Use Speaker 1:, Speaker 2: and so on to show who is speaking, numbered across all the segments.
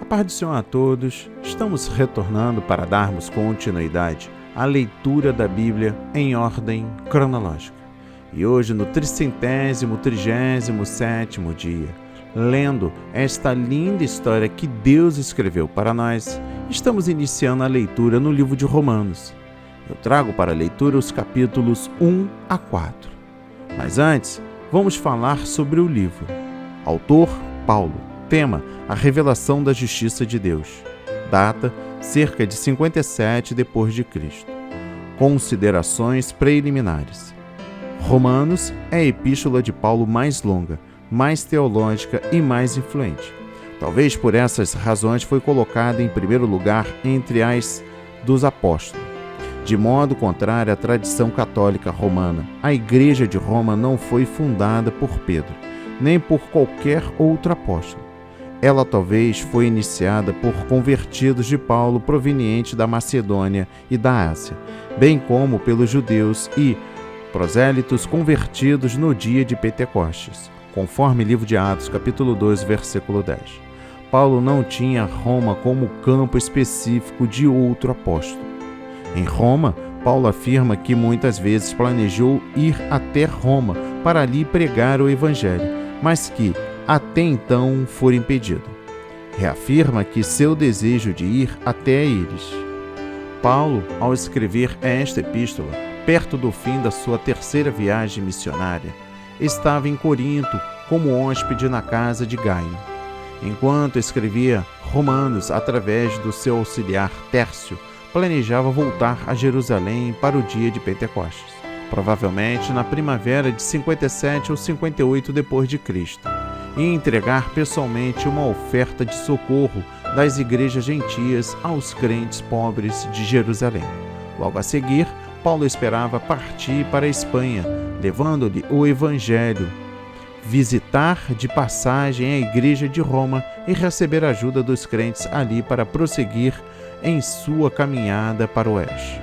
Speaker 1: A paz do Senhor a todos. Estamos retornando para darmos continuidade à leitura da Bíblia em ordem cronológica. E hoje, no 337º dia, lendo esta linda história que Deus escreveu para nós, estamos iniciando a leitura no livro de Romanos. Eu trago para a leitura os capítulos 1 a 4. Mas antes, vamos falar sobre o livro. Autor, Paulo. Tema, a revelação da justiça de Deus. Data, cerca de 57 depois de Cristo. Considerações preliminares. Romanos é a epístola de Paulo mais longa, mais teológica e mais influente. Talvez por essas razões foi colocada em primeiro lugar entre as dos apóstolos. De modo contrário à tradição católica romana, a Igreja de Roma não foi fundada por Pedro, nem por qualquer outro apóstolo. Ela talvez foi iniciada por convertidos de Paulo provenientes da Macedônia e da Ásia, bem como pelos judeus e prosélitos convertidos no dia de Pentecostes, conforme livro de Atos, capítulo 2, versículo 10. Paulo não tinha Roma como campo específico de outro apóstolo. Em Roma, Paulo afirma que muitas vezes planejou ir até Roma para ali pregar o Evangelho, mas que, até então, fora impedido. Reafirma que seu desejo de ir até eles. Paulo, ao escrever esta epístola, perto do fim da sua terceira viagem missionária, estava em Corinto como hóspede na casa de Gaio. Enquanto escrevia Romanos através do seu auxiliar Tércio, planejava voltar a Jerusalém para o dia de Pentecostes, provavelmente na primavera de 57 ou 58 depois de Cristo, e entregar pessoalmente uma oferta de socorro das igrejas gentias aos crentes pobres de Jerusalém. Logo a seguir, Paulo esperava partir para a Espanha, levando-lhe o Evangelho, visitar de passagem a igreja de Roma e receber a ajuda dos crentes ali para prosseguir em sua caminhada para o oeste.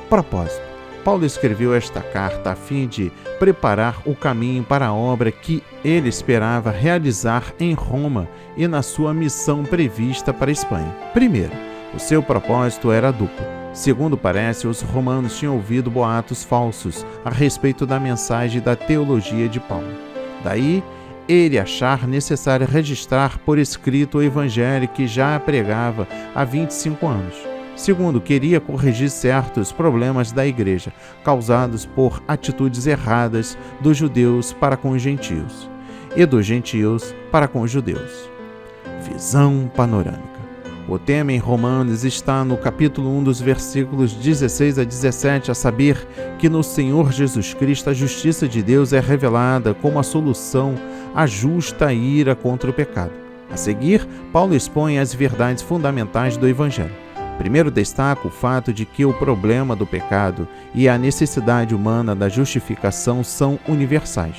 Speaker 1: Propósito: Paulo escreveu esta carta a fim de preparar o caminho para a obra que ele esperava realizar em Roma e na sua missão prevista para a Espanha. Primeiro, o seu propósito era duplo. Segundo parece, os romanos tinham ouvido boatos falsos a respeito da mensagem da teologia de Paulo. Daí, ele achar necessário registrar por escrito o evangelho que já pregava há 25 anos. Segundo, queria corrigir certos problemas da igreja, causados por atitudes erradas dos judeus para com os gentios, e dos gentios para com os judeus. Visão panorâmica. O tema em Romanos está no capítulo 1 dos versículos 16 a 17, a saber que no Senhor Jesus Cristo a justiça de Deus é revelada como a solução à justa ira contra o pecado. A seguir, Paulo expõe as verdades fundamentais do Evangelho. Primeiro destaca o fato de que o problema do pecado e a necessidade humana da justificação são universais,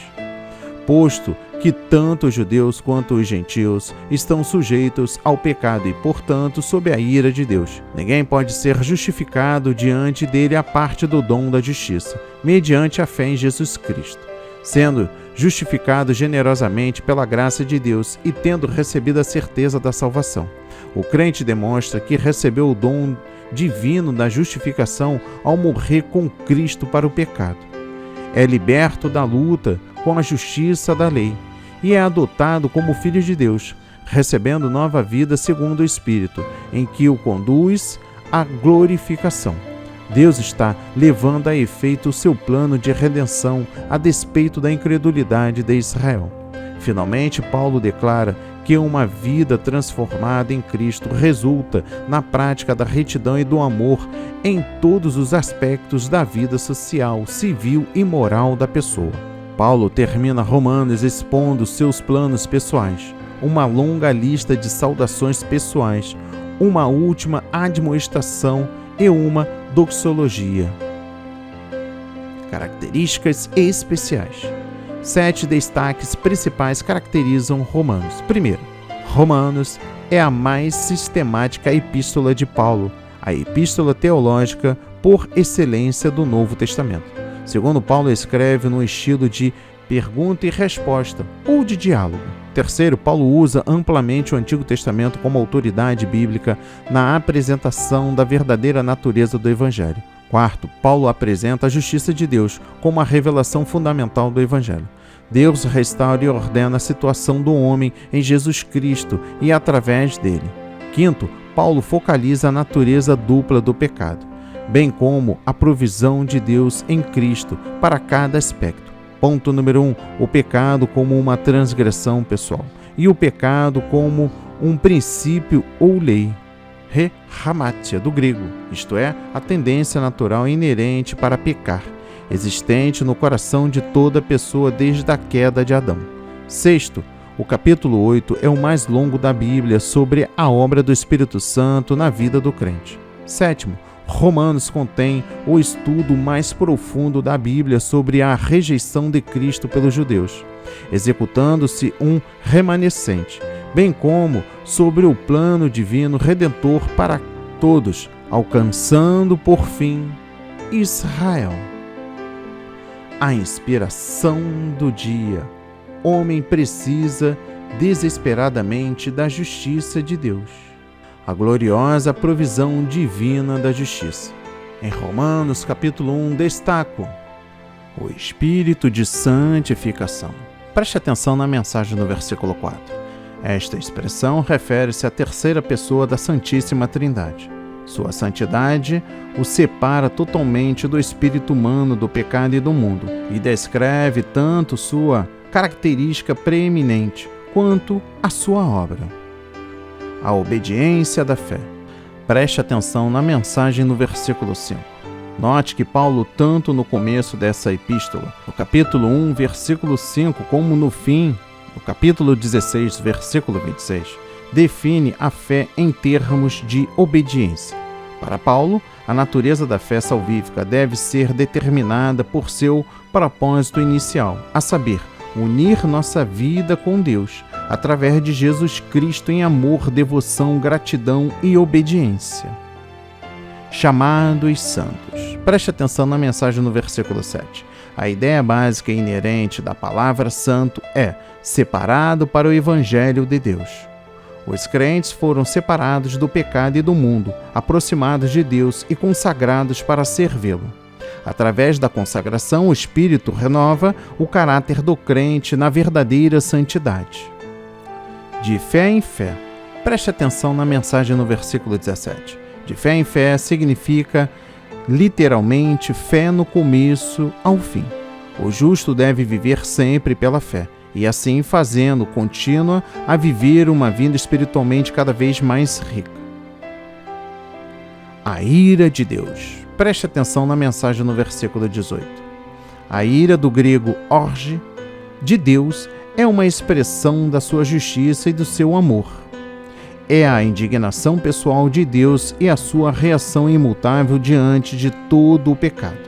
Speaker 1: posto que tanto os judeus quanto os gentios estão sujeitos ao pecado e, portanto, sob a ira de Deus. Ninguém pode ser justificado diante dele a parte do dom da justiça, mediante a fé em Jesus Cristo, sendo justificado generosamente pela graça de Deus e tendo recebido a certeza da salvação. O crente demonstra que recebeu o dom divino da justificação ao morrer com Cristo para o pecado. É liberto da luta com a justiça da lei e é adotado como filho de Deus, recebendo nova vida segundo o Espírito, em que o conduz à glorificação. Deus está levando a efeito o seu plano de redenção a despeito da incredulidade de Israel. Finalmente, Paulo declara que uma vida transformada em Cristo resulta na prática da retidão e do amor em todos os aspectos da vida social, civil e moral da pessoa. Paulo termina Romanos expondo seus planos pessoais, uma longa lista de saudações pessoais, uma última admoestação e uma doxologia. Características especiais. 7 destaques principais caracterizam Romanos. Primeiro, Romanos é a mais sistemática epístola de Paulo, a epístola teológica por excelência do Novo Testamento. Segundo Paulo, escreve no estilo de pergunta e resposta, ou de diálogo. Terceiro, Paulo usa amplamente o Antigo Testamento como autoridade bíblica na apresentação da verdadeira natureza do Evangelho. Quarto, Paulo apresenta a justiça de Deus como a revelação fundamental do Evangelho. Deus restaura e ordena a situação do homem em Jesus Cristo e através dele. Quinto, Paulo focaliza a natureza dupla do pecado, bem como a provisão de Deus em Cristo para cada aspecto. Ponto número 1, o pecado como uma transgressão pessoal e o pecado como um princípio ou lei. Hamartia, do grego, isto é, a tendência natural inerente para pecar, existente no coração de toda pessoa desde a queda de Adão. Sexto, o capítulo 8 é o mais longo da Bíblia sobre a obra do Espírito Santo na vida do crente. Sétimo, Romanos contém o estudo mais profundo da Bíblia sobre a rejeição de Cristo pelos judeus, executando-se um remanescente, bem como sobre o plano divino redentor para todos, alcançando por fim Israel. A inspiração do dia. Homem precisa desesperadamente da justiça de Deus. A gloriosa provisão divina da justiça. Em Romanos capítulo 1 destaco o Espírito de santificação. Preste atenção na mensagem no versículo 4. Esta expressão refere-se à terceira pessoa da Santíssima Trindade. Sua santidade o separa totalmente do espírito humano, do pecado e do mundo, e descreve tanto sua característica preeminente quanto a sua obra. A obediência da fé. Preste atenção na mensagem no versículo 5. Note que Paulo, tanto no começo dessa epístola, no capítulo 1, versículo 5, como no fim, no capítulo 16, versículo 26, define a fé em termos de obediência. Para Paulo, a natureza da fé salvífica deve ser determinada por seu propósito inicial, a saber, unir nossa vida com Deus, através de Jesus Cristo em amor, devoção, gratidão e obediência. Chamados santos. Preste atenção na mensagem no versículo 7. A ideia básica e inerente da palavra santo é separado para o Evangelho de Deus. Os crentes foram separados do pecado e do mundo, aproximados de Deus e consagrados para servi-lo. Através da consagração, o Espírito renova o caráter do crente na verdadeira santidade. De fé em fé. Preste atenção na mensagem no versículo 17. De fé em fé significa, literalmente, fé no começo ao fim. O justo deve viver sempre pela fé, e assim fazendo, contínua a viver uma vida espiritualmente cada vez mais rica. A ira de Deus. Preste atenção na mensagem no versículo 18. A ira, do grego orge, de Deus, é uma expressão da sua justiça e do seu amor. É a indignação pessoal de Deus e a sua reação imutável diante de todo o pecado,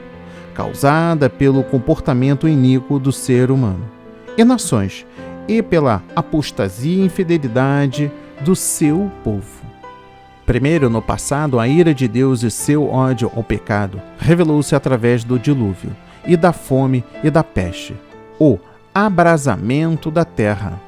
Speaker 1: causada pelo comportamento iníquo do ser humano e nações, e pela apostasia e infidelidade do seu povo. Primeiro, no passado, a ira de Deus e seu ódio ao pecado revelou-se através do dilúvio, e da fome e da peste, o abrasamento da terra,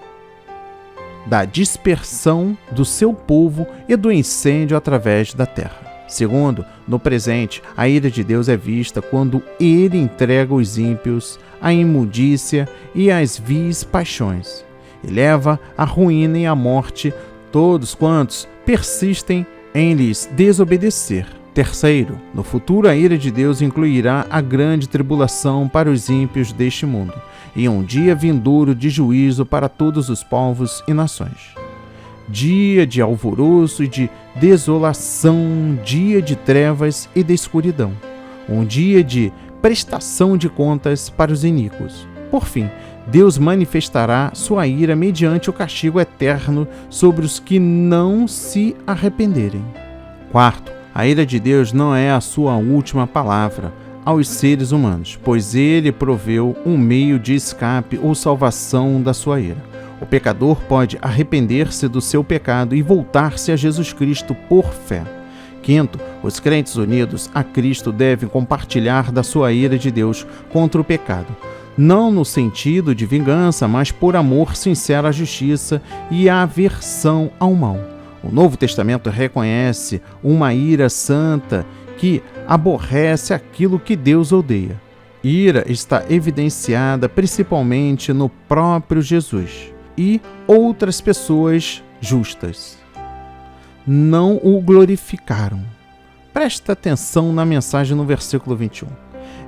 Speaker 1: da dispersão do seu povo e do incêndio através da terra. Segundo, no presente, a ira de Deus é vista quando ele entrega os ímpios à imundícia e às vis paixões, e leva à ruína e à morte todos quantos persistem em lhes desobedecer. Terceiro, no futuro a ira de Deus incluirá a grande tribulação para os ímpios deste mundo, e um dia vindouro de juízo para todos os povos e nações. Dia de alvoroço e de desolação, dia de trevas e de escuridão, um dia de prestação de contas para os iníquos. Por fim, Deus manifestará sua ira mediante o castigo eterno sobre os que não se arrependerem. Quarto, a ira de Deus não é a sua última palavra aos seres humanos, pois ele proveu um meio de escape ou salvação da sua ira. O pecador pode arrepender-se do seu pecado e voltar-se a Jesus Cristo por fé. Quinto, os crentes unidos a Cristo devem compartilhar da sua ira de Deus contra o pecado, não no sentido de vingança, mas por amor sincero à justiça e aversão ao mal. O Novo Testamento reconhece uma ira santa que aborrece aquilo que Deus odeia. Ira está evidenciada principalmente no próprio Jesus e outras pessoas justas. Não o glorificaram. Presta atenção na mensagem no versículo 21.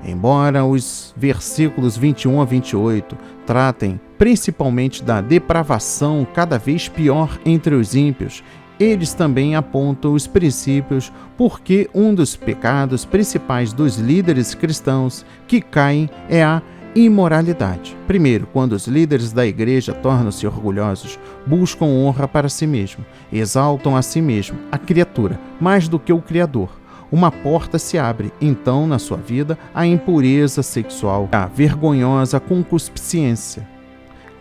Speaker 1: Embora os versículos 21 a 28 tratem principalmente da depravação cada vez pior entre os ímpios, eles também apontam os princípios porque um dos pecados principais dos líderes cristãos que caem é a imoralidade. Primeiro, quando os líderes da igreja tornam-se orgulhosos, buscam honra para si mesmo, exaltam a si mesmo, a criatura, mais do que o Criador. Uma porta se abre, então, na sua vida, a impureza sexual, a vergonhosa concupiscência.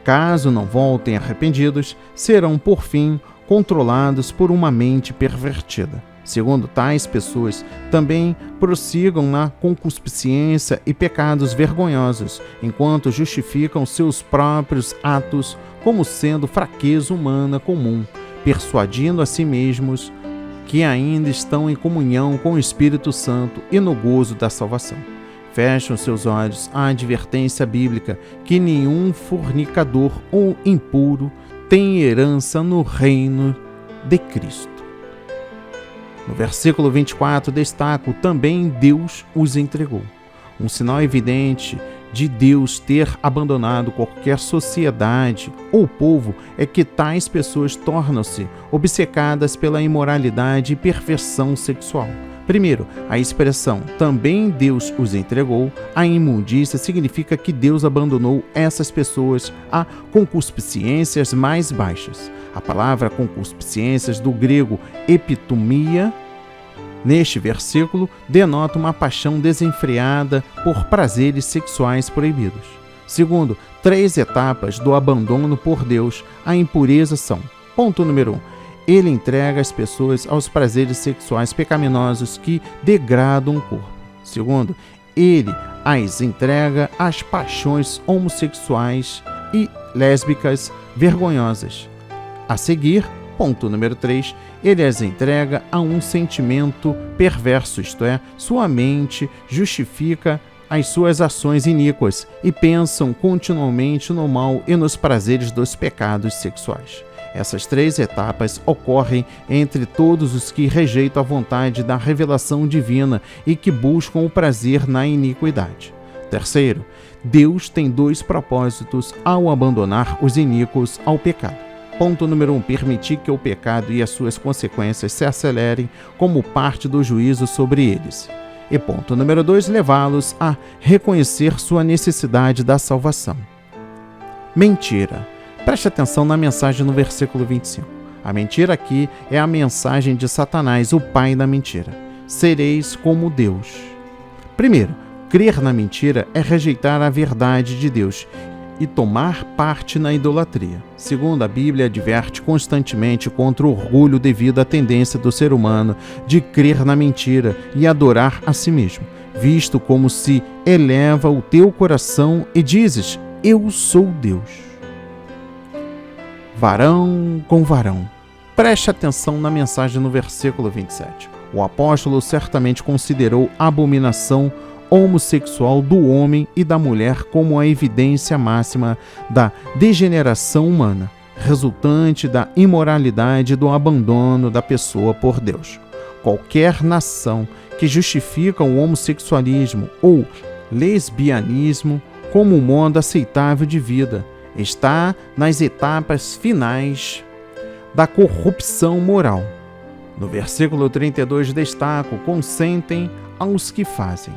Speaker 1: Caso não voltem arrependidos, serão, por fim, controlados por uma mente pervertida. Segundo tais pessoas, também prossigam na concupiscência e pecados vergonhosos, enquanto justificam seus próprios atos como sendo fraqueza humana comum, persuadindo a si mesmos que ainda estão em comunhão com o Espírito Santo e no gozo da salvação. Fecham seus olhos à advertência bíblica que nenhum fornicador ou impuro tem herança no reino de Cristo. No versículo 24 destaco, também Deus os entregou. Um sinal evidente de Deus ter abandonado qualquer sociedade ou povo é que tais pessoas tornam-se obcecadas pela imoralidade e perversão sexual. Primeiro, a expressão também Deus os entregou à imundícia significa que Deus abandonou essas pessoas a concupiscências mais baixas. A palavra concupiscências do grego epitomia, neste versículo, denota uma paixão desenfreada por prazeres sexuais proibidos. Segundo, 3 etapas do abandono por Deus à impureza são: ponto número 1. Ele entrega as pessoas aos prazeres sexuais pecaminosos que degradam o corpo. Segundo, ele as entrega às paixões homossexuais e lésbicas vergonhosas. A seguir, ponto número 3, ele as entrega a um sentimento perverso, isto é, sua mente justifica as suas ações iníquas e pensam continuamente no mal e nos prazeres dos pecados sexuais. Essas 3 etapas ocorrem entre todos os que rejeitam a vontade da revelação divina e que buscam o prazer na iniquidade. Terceiro, Deus tem 2 propósitos ao abandonar os iníquos ao pecado. Ponto número 1, permitir que o pecado e as suas consequências se acelerem como parte do juízo sobre eles. E ponto número 2, levá-los a reconhecer sua necessidade da salvação. Mentira. Preste atenção na mensagem no versículo 25. A mentira aqui é a mensagem de Satanás, o pai da mentira. Sereis como Deus. Primeiro, crer na mentira é rejeitar a verdade de Deus e tomar parte na idolatria. Segundo, a Bíblia adverte constantemente contra o orgulho devido à tendência do ser humano de crer na mentira e adorar a si mesmo, visto como se eleva o teu coração e dizes: eu sou Deus. Varão com varão. Preste atenção na mensagem no versículo 27. O apóstolo certamente considerou a abominação homossexual do homem e da mulher como a evidência máxima da degeneração humana, resultante da imoralidade e do abandono da pessoa por Deus. Qualquer nação que justifica o homossexualismo ou lesbianismo como um modo aceitável de vida está nas etapas finais da corrupção moral. No versículo 32 destaco: consentem aos que fazem.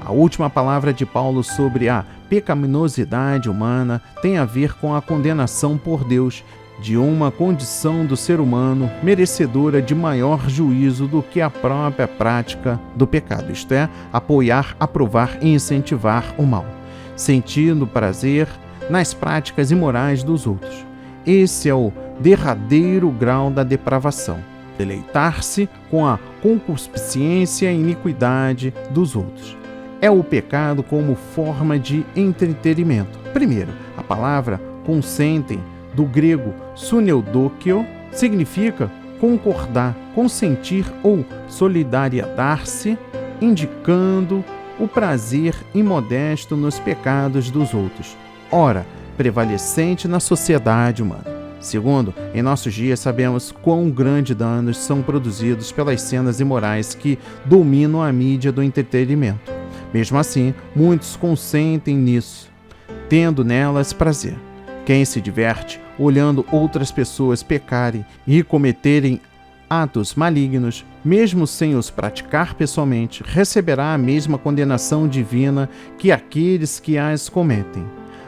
Speaker 1: A última palavra de Paulo sobre a pecaminosidade humana tem a ver com a condenação por Deus de uma condição do ser humano merecedora de maior juízo do que a própria prática do pecado, isto é, apoiar, aprovar e incentivar o mal, sentindo prazer nas práticas imorais dos outros. Esse é o derradeiro grau da depravação, deleitar-se com a concupiscência e iniquidade dos outros. é o pecado como forma de entretenimento. Primeiro, a palavra consentem, do grego suneudokio, significa concordar, consentir ou solidariedade-se, indicando o prazer imodesto nos pecados dos outros, ora, prevalecente na sociedade humana. Segundo, em nossos dias sabemos quão grandes danos são produzidos pelas cenas imorais que dominam a mídia do entretenimento. Mesmo assim, muitos consentem nisso, tendo nelas prazer. Quem se diverte olhando outras pessoas pecarem e cometerem atos malignos, mesmo sem os praticar pessoalmente, receberá a mesma condenação divina que aqueles que as cometem.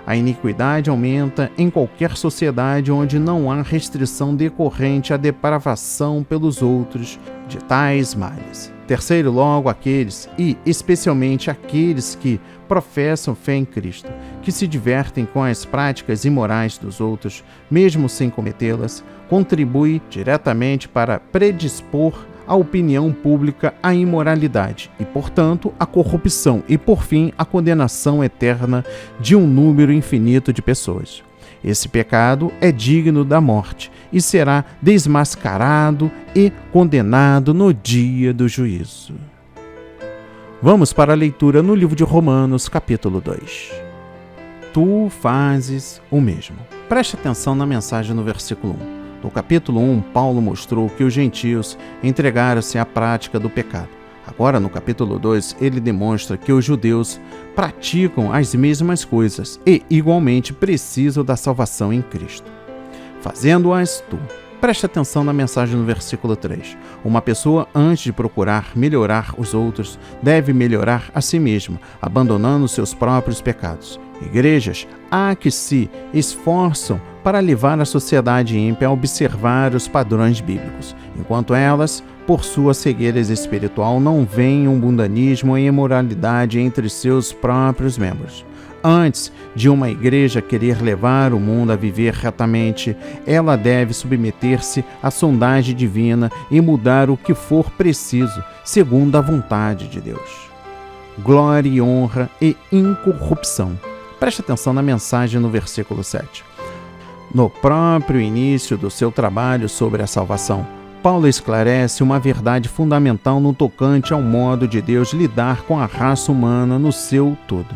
Speaker 1: A iniquidade aumenta em qualquer sociedade onde não há restrição decorrente à depravação pelos outros de tais males. Terceiro, logo, aqueles, e especialmente aqueles que professam fé em Cristo, que se divertem com as práticas imorais dos outros, mesmo sem cometê-las, contribui diretamente para predispor a opinião pública à imoralidade e, portanto, à corrupção e, por fim, à condenação eterna de um número infinito de pessoas. Esse pecado é digno da morte e será desmascarado e condenado no dia do juízo. Vamos para a leitura no livro de Romanos, capítulo 2. Tu fazes o mesmo. Preste atenção na mensagem no versículo 1. No capítulo 1, Paulo mostrou que os gentios entregaram-se à prática do pecado. Agora, no capítulo 2, ele demonstra que os judeus praticam as mesmas coisas e, igualmente, precisam da salvação em Cristo. Fazendo-as tu. Preste atenção na mensagem no versículo 3. Uma pessoa, antes de procurar melhorar os outros, deve melhorar a si mesma, abandonando seus próprios pecados. Igrejas há que se esforçam para levar a sociedade ímpia a observar os padrões bíblicos, enquanto elas, por sua cegueira espiritual, não veem um mundanismo e imoralidade entre seus próprios membros. Antes de uma igreja querer levar o mundo a viver retamente, ela deve submeter-se à sondagem divina e mudar o que for preciso, segundo a vontade de Deus. Glória e honra e incorrupção. Preste atenção na mensagem no versículo 7. No próprio início do seu trabalho sobre a salvação, Paulo esclarece uma verdade fundamental no tocante ao modo de Deus lidar com a raça humana no seu todo.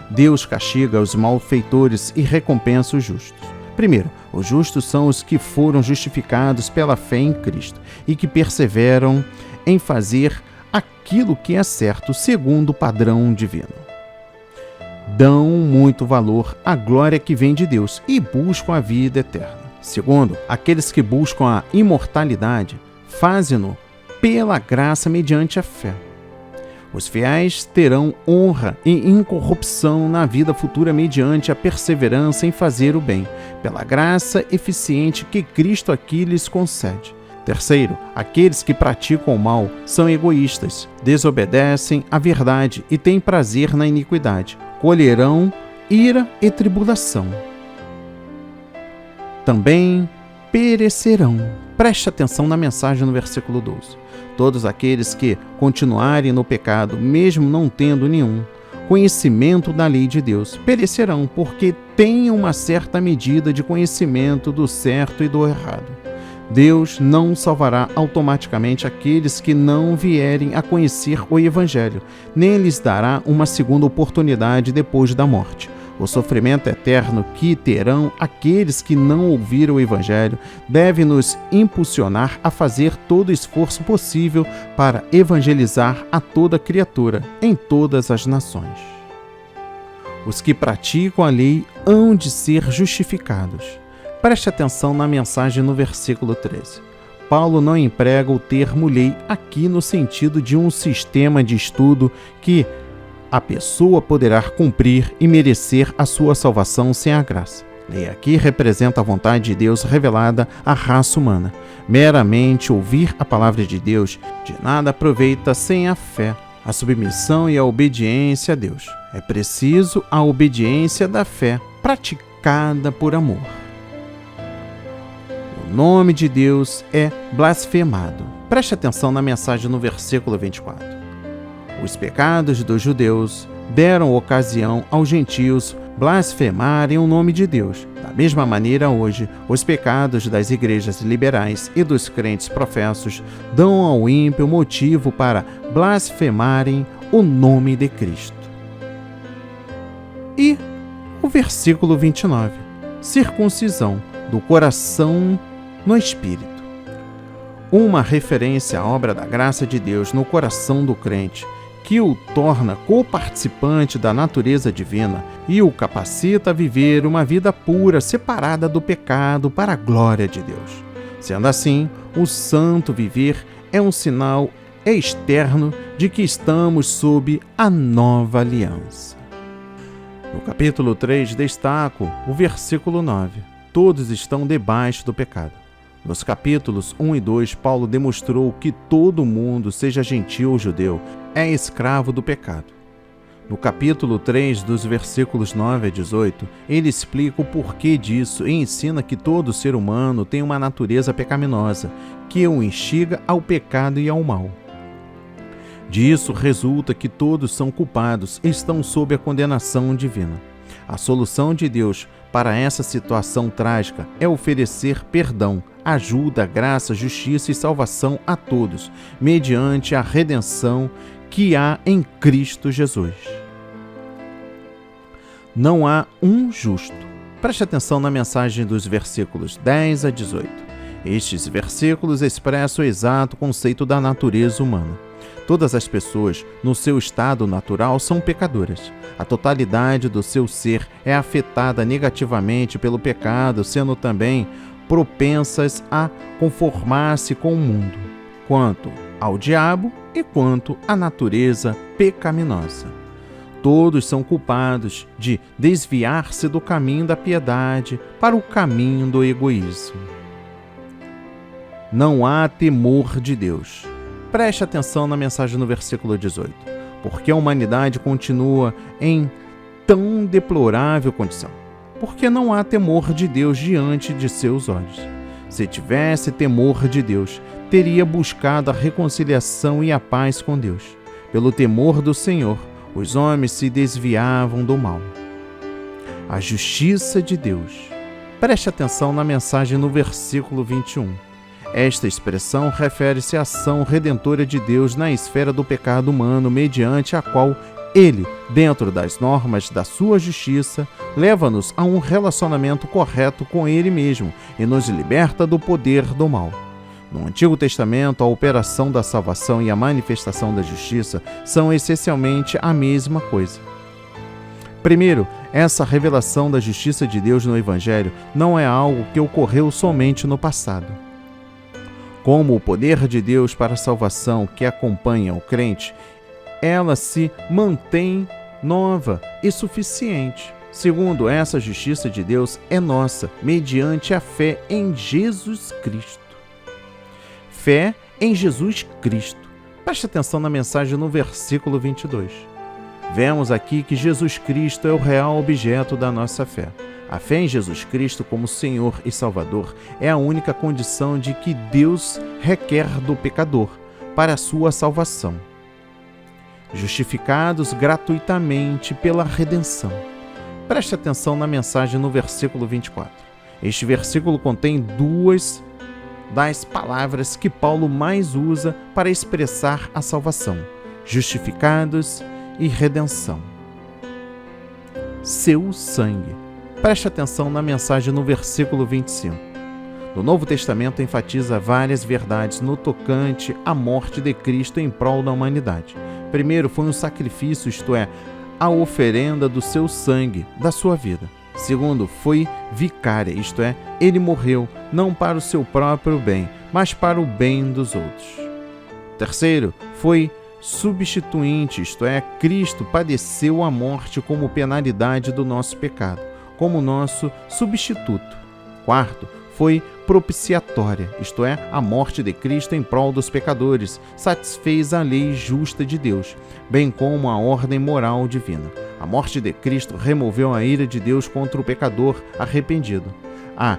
Speaker 1: Deus castiga os malfeitores e recompensa os justos. Primeiro, os justos são os que foram justificados pela fé em Cristo e que perseveram em fazer aquilo que é certo segundo o padrão divino. Dão muito valor à glória que vem de Deus e buscam a vida eterna. Segundo, aqueles que buscam a imortalidade fazem-no pela graça mediante a fé. Os fiéis terão honra e incorrupção na vida futura mediante a perseverança em fazer o bem, pela graça eficiente que Cristo aqui lhes concede. Terceiro, aqueles que praticam o mal são egoístas, desobedecem à verdade e têm prazer na iniquidade. Colherão ira e tribulação. Também perecerão. Preste atenção na mensagem no versículo 12. Todos aqueles que continuarem no pecado, mesmo não tendo nenhum conhecimento da lei de Deus, perecerão, porque têm uma certa medida de conhecimento do certo e do errado. Deus não salvará automaticamente aqueles que não vierem a conhecer o Evangelho, nem lhes dará uma segunda oportunidade depois da morte. O sofrimento eterno que terão aqueles que não ouviram o Evangelho deve nos impulsionar a fazer todo o esforço possível para evangelizar a toda criatura, em todas as nações. Os que praticam a lei hão de ser justificados. Preste atenção na mensagem no versículo 13. Paulo não emprega o termo lei aqui no sentido de um sistema de estudo que a pessoa poderá cumprir e merecer a sua salvação sem a graça. Lei aqui representa a vontade de Deus revelada à raça humana. Meramente ouvir a palavra de Deus de nada aproveita sem a fé, a submissão e a obediência a Deus. É preciso a obediência da fé, praticada por amor. O nome de Deus é blasfemado. Preste atenção na mensagem no versículo 24. Os pecados dos judeus deram ocasião aos gentios blasfemarem o nome de Deus. Da mesma maneira, hoje, os pecados das igrejas liberais e dos crentes professos dão ao ímpio motivo para blasfemarem o nome de Cristo. E o versículo 29. Circuncisão do coração no espírito. Uma referência à obra da graça de Deus no coração do crente, que o torna coparticipante da natureza divina e o capacita a viver uma vida pura, separada do pecado para a glória de Deus. Sendo assim, o santo viver é um sinal externo de que estamos sob a nova aliança. No capítulo 3, destaco o versículo 9. Todos estão debaixo do pecado. Nos capítulos 1 e 2, Paulo demonstrou que todo mundo, seja gentil ou judeu, é escravo do pecado. No capítulo 3, dos versículos 9 a 18, ele explica o porquê disso e ensina que todo ser humano tem uma natureza pecaminosa, que o instiga ao pecado e ao mal. Disso resulta que todos são culpados e estão sob a condenação divina. A solução de Deus para essa situação trágica é oferecer perdão, ajuda, graça, justiça e salvação a todos, mediante a redenção que há em Cristo Jesus. Não há um justo. Preste atenção na mensagem dos versículos 10 a 18. Estes versículos expressam o exato conceito da natureza humana. Todas as pessoas, no seu estado natural, são pecadoras. A totalidade do seu ser é afetada negativamente pelo pecado, sendo também propensas a conformar-se com o mundo, quanto ao diabo e quanto à natureza pecaminosa. Todos são culpados de desviar-se do caminho da piedade para o caminho do egoísmo. Não há temor de Deus. Preste atenção na mensagem no versículo 18. Porque a humanidade continua em tão deplorável condição? Porque não há temor de Deus diante de seus olhos. Se tivesse temor de Deus, teria buscado a reconciliação e a paz com Deus. Pelo temor do Senhor, os homens se desviavam do mal. A justiça de Deus. Preste atenção na mensagem no versículo 21. Esta expressão refere-se à ação redentora de Deus na esfera do pecado humano, mediante a qual Ele, dentro das normas da sua justiça, leva-nos a um relacionamento correto com Ele mesmo e nos liberta do poder do mal. No Antigo Testamento, a operação da salvação e a manifestação da justiça são essencialmente a mesma coisa. Primeiro, essa revelação da justiça de Deus no Evangelho não é algo que ocorreu somente no passado. Como o poder de Deus para a salvação que acompanha o crente, ela se mantém nova e suficiente. Segundo, essa justiça de Deus é nossa, mediante a fé em Jesus Cristo. Fé em Jesus Cristo. Preste atenção na mensagem no versículo 22. Vemos aqui que Jesus Cristo é o real objeto da nossa fé. A fé em Jesus Cristo como Senhor e Salvador é a única condição de que Deus requer do pecador para a sua salvação. Justificados gratuitamente pela redenção. Preste atenção na mensagem no versículo 24. Este versículo contém duas das palavras que Paulo mais usa para expressar a salvação: justificados e redenção. Seu sangue. Preste atenção na mensagem no versículo 25. No Novo Testamento enfatiza várias verdades no tocante à morte de Cristo em prol da humanidade. Primeiro, foi um sacrifício, isto é, a oferenda do seu sangue, da sua vida. Segundo, foi vicária, isto é, ele morreu não para o seu próprio bem, mas para o bem dos outros. Terceiro, foi substituinte, isto é, Cristo padeceu a morte como penalidade do nosso pecado, como nosso substituto. Quarto, foi propiciatória, isto é, a morte de Cristo em prol dos pecadores, satisfez a lei justa de Deus, bem como a ordem moral divina. A morte de Cristo removeu a ira de Deus contra o pecador arrependido. A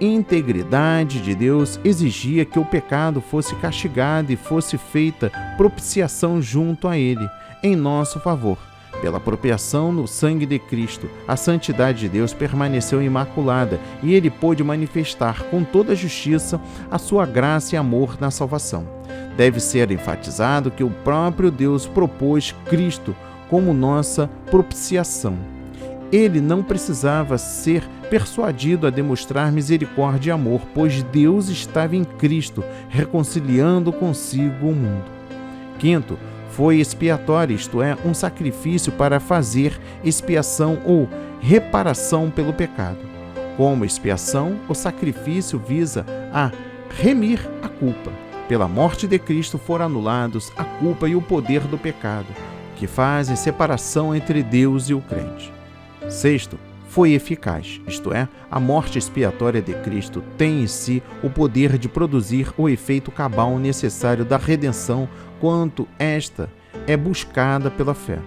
Speaker 1: integridade de Deus exigia que o pecado fosse castigado e fosse feita propiciação junto a Ele, em nosso favor. Pela apropriação no sangue de Cristo, a santidade de Deus permaneceu imaculada e Ele pôde manifestar com toda a justiça a sua graça e amor na salvação. Deve ser enfatizado que o próprio Deus propôs Cristo como nossa propiciação. Ele não precisava ser persuadido a demonstrar misericórdia e amor, pois Deus estava em Cristo, reconciliando consigo o mundo. Quinto, foi expiatório, isto é, um sacrifício para fazer expiação ou reparação pelo pecado. Como expiação, o sacrifício visa a remir a culpa. Pela morte de Cristo foram anulados a culpa e o poder do pecado, que fazem separação entre Deus e o crente. Sexto, foi eficaz, isto é, a morte expiatória de Cristo tem em si o poder de produzir o efeito cabal necessário da redenção quanto esta é buscada pela fé.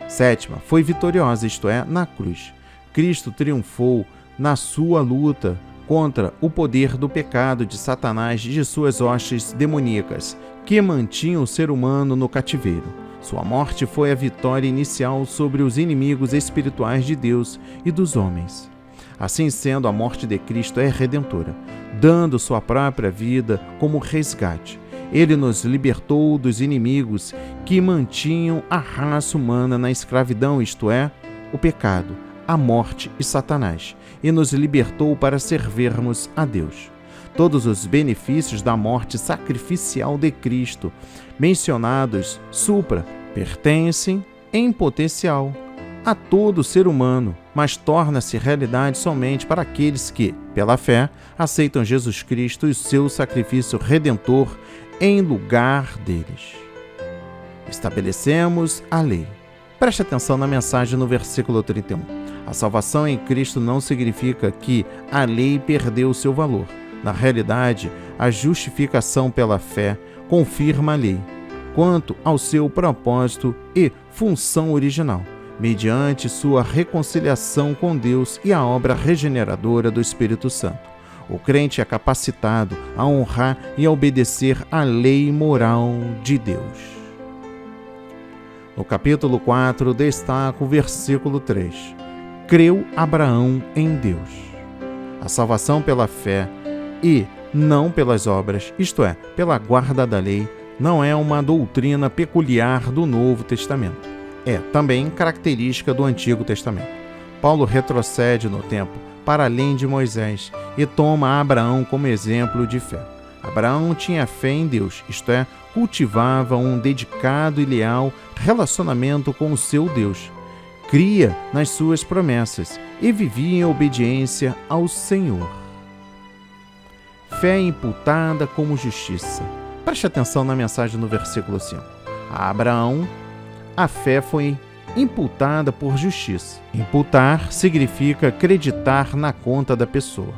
Speaker 1: Sétima, foi vitoriosa, isto é, na cruz. Cristo triunfou na sua luta contra o poder do pecado de Satanás e de suas hostes demoníacas, que mantinham o ser humano no cativeiro. Sua morte foi a vitória inicial sobre os inimigos espirituais de Deus e dos homens. Assim sendo, a morte de Cristo é redentora, dando sua própria vida como resgate. Ele nos libertou dos inimigos que mantinham a raça humana na escravidão, isto é, o pecado, a morte e Satanás, e nos libertou para servirmos a Deus. Todos os benefícios da morte sacrificial de Cristo, mencionados supra, pertencem, em potencial, a todo ser humano, mas torna-se realidade somente para aqueles que, pela fé, aceitam Jesus Cristo e seu sacrifício redentor em lugar deles. Estabelecemos a lei. Preste atenção na mensagem no versículo 31. A salvação em Cristo não significa que a lei perdeu seu valor. Na realidade, a justificação pela fé confirma a lei, quanto ao seu propósito e função original, mediante sua reconciliação com Deus e a obra regeneradora do Espírito Santo. O crente é capacitado a honrar e a obedecer à lei moral de Deus. No capítulo 4, destaca o versículo 3. Creu Abraão em Deus. A salvação pela fé e não pelas obras, isto é, pela guarda da lei, não é uma doutrina peculiar do Novo Testamento. É também característica do Antigo Testamento. Paulo retrocede no tempo para além de Moisés e toma Abraão como exemplo de fé. Abraão tinha fé em Deus, isto é, cultivava um dedicado e leal relacionamento com o seu Deus, cria nas suas promessas e vivia em obediência ao Senhor. Fé imputada como justiça. Preste atenção na mensagem no versículo 5. A Abraão, a fé foi imputada por justiça. Imputar significa acreditar na conta da pessoa.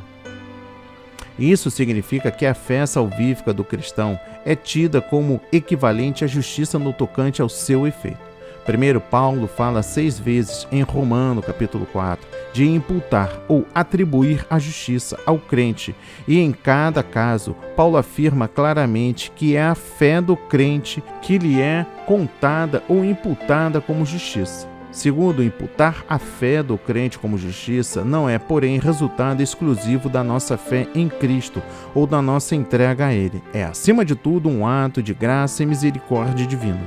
Speaker 1: Isso significa que a fé salvífica do cristão é tida como equivalente à justiça no tocante ao seu efeito. Primeiro, Paulo fala 6 vezes em Romano, capítulo 4, de imputar ou atribuir a justiça ao crente, e em cada caso, Paulo afirma claramente que é a fé do crente que lhe é contada ou imputada como justiça. Segundo, imputar a fé do crente como justiça não é, porém, resultado exclusivo da nossa fé em Cristo ou da nossa entrega a Ele. É, acima de tudo, um ato de graça e misericórdia divina.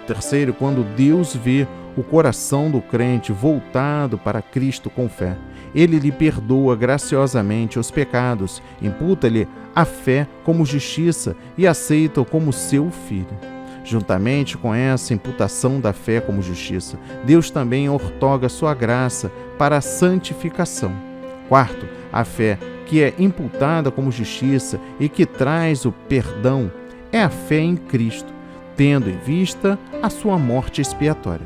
Speaker 1: Terceiro, quando Deus vê o coração do crente voltado para Cristo com fé, Ele lhe perdoa graciosamente os pecados, imputa-lhe a fé como justiça e aceita-o como seu filho. Juntamente com essa imputação da fé como justiça, Deus também outorga sua graça para a santificação. Quarto, a fé que é imputada como justiça e que traz o perdão é a fé em Cristo, tendo em vista a sua morte expiatória.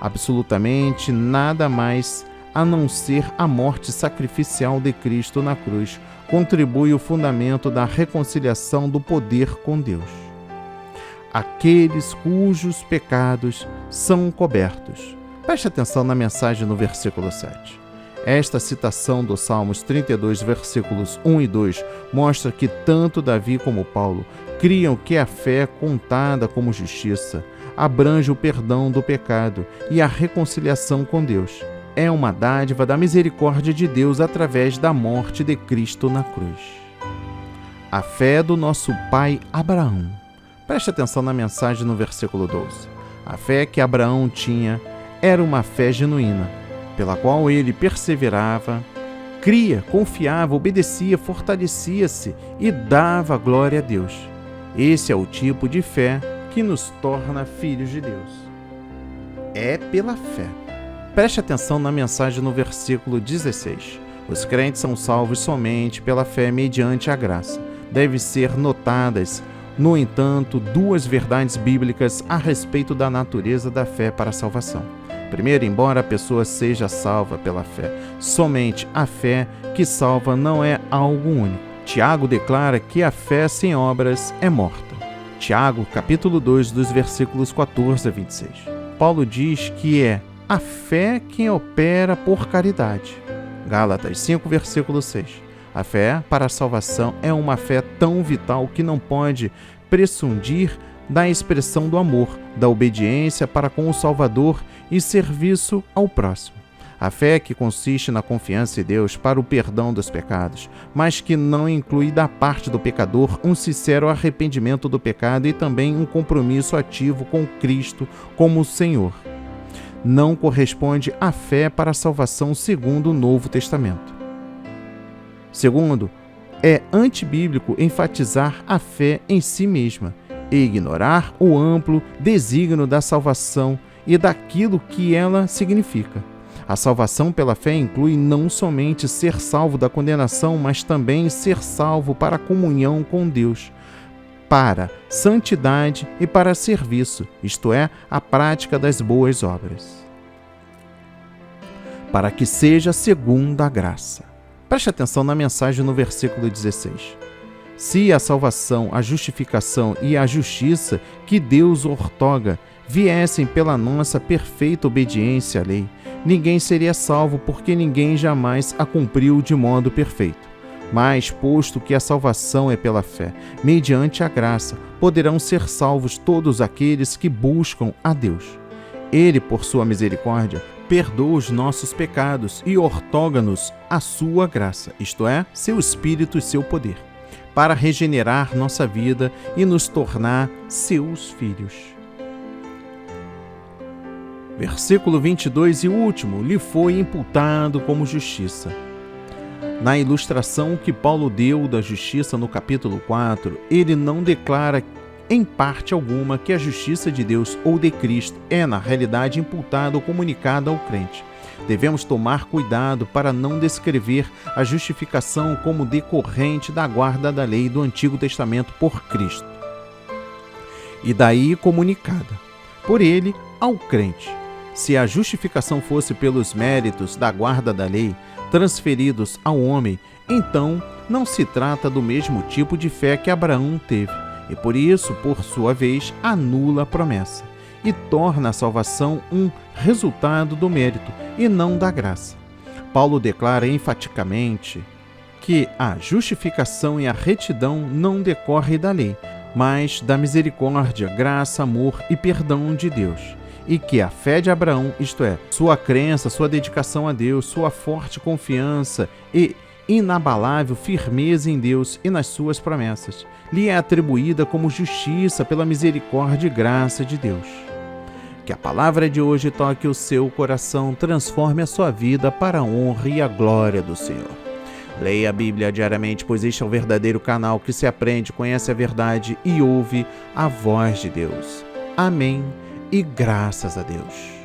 Speaker 1: Absolutamente nada mais a não ser a morte sacrificial de Cristo na cruz contribui o fundamento da reconciliação do poder com Deus. Aqueles cujos pecados são cobertos. Preste atenção na mensagem no versículo 7. Esta citação do Salmos 32, versículos 1 e 2, mostra que tanto Davi como Paulo criam que a fé contada como justiça abrange o perdão do pecado e a reconciliação com Deus. É uma dádiva da misericórdia de Deus através da morte de Cristo na cruz. A fé do nosso pai Abraão. Preste atenção na mensagem no versículo 12. A fé que Abraão tinha era uma fé genuína, pela qual ele perseverava, cria, confiava, obedecia, fortalecia-se e dava glória a Deus. Esse é o tipo de fé que nos torna filhos de Deus. É pela fé. Preste atenção na mensagem no versículo 16. Os crentes são salvos somente pela fé mediante a graça. Devem ser notadas, no entanto, duas verdades bíblicas a respeito da natureza da fé para a salvação. Primeiro, embora a pessoa seja salva pela fé, somente a fé que salva não é algo único. Tiago declara que a fé sem obras é morta. Tiago, capítulo 2, dos versículos 14 a 26. Paulo diz que é a fé quem opera por caridade. Gálatas 5, versículo 6. A fé para a salvação é uma fé tão vital que não pode prescindir da expressão do amor, da obediência para com o Salvador e serviço ao próximo. A fé que consiste na confiança em Deus para o perdão dos pecados, mas que não inclui da parte do pecador um sincero arrependimento do pecado e também um compromisso ativo com Cristo como Senhor. Não corresponde à fé para a salvação segundo o Novo Testamento. Segundo, é antibíblico enfatizar a fé em si mesma e ignorar o amplo desígnio da salvação e daquilo que ela significa. A salvação pela fé inclui não somente ser salvo da condenação, mas também ser salvo para a comunhão com Deus, para santidade e para serviço, isto é, a prática das boas obras, para que seja segundo a graça. Preste atenção na mensagem no versículo 16. Se a salvação, a justificação e a justiça que Deus outorga viessem pela nossa perfeita obediência à lei, ninguém seria salvo porque ninguém jamais a cumpriu de modo perfeito. Mas, posto que a salvação é pela fé, mediante a graça, poderão ser salvos todos aqueles que buscam a Deus. Ele, por sua misericórdia, perdoa os nossos pecados e outorga-nos a sua graça, isto é, seu Espírito e seu poder, para regenerar nossa vida e nos tornar seus filhos. Versículo 22 e último, lhe foi imputado como justiça. Na ilustração que Paulo deu da justiça no capítulo 4, ele não declara em parte alguma que a justiça de Deus ou de Cristo é, na realidade, imputada ou comunicada ao crente. Devemos tomar cuidado para não descrever a justificação como decorrente da guarda da lei do Antigo Testamento por Cristo, e daí comunicada por ele ao crente. Se a justificação fosse pelos méritos da guarda da lei transferidos ao homem, então não se trata do mesmo tipo de fé que Abraão teve, e por isso, por sua vez, anula a promessa e torna a salvação um resultado do mérito e não da graça. Paulo declara enfaticamente que a justificação e a retidão não decorrem da lei, mas da misericórdia, graça, amor e perdão de Deus, e que a fé de Abraão, isto é, sua crença, sua dedicação a Deus, sua forte confiança e inabalável firmeza em Deus e nas suas promessas, lhe é atribuída como justiça pela misericórdia e graça de Deus. Que a palavra de hoje toque o seu coração, transforme a sua vida para a honra e a glória do Senhor. Leia a Bíblia diariamente, pois este é o verdadeiro canal que se aprende, conhece a verdade e ouve a voz de Deus. Amém e graças a Deus.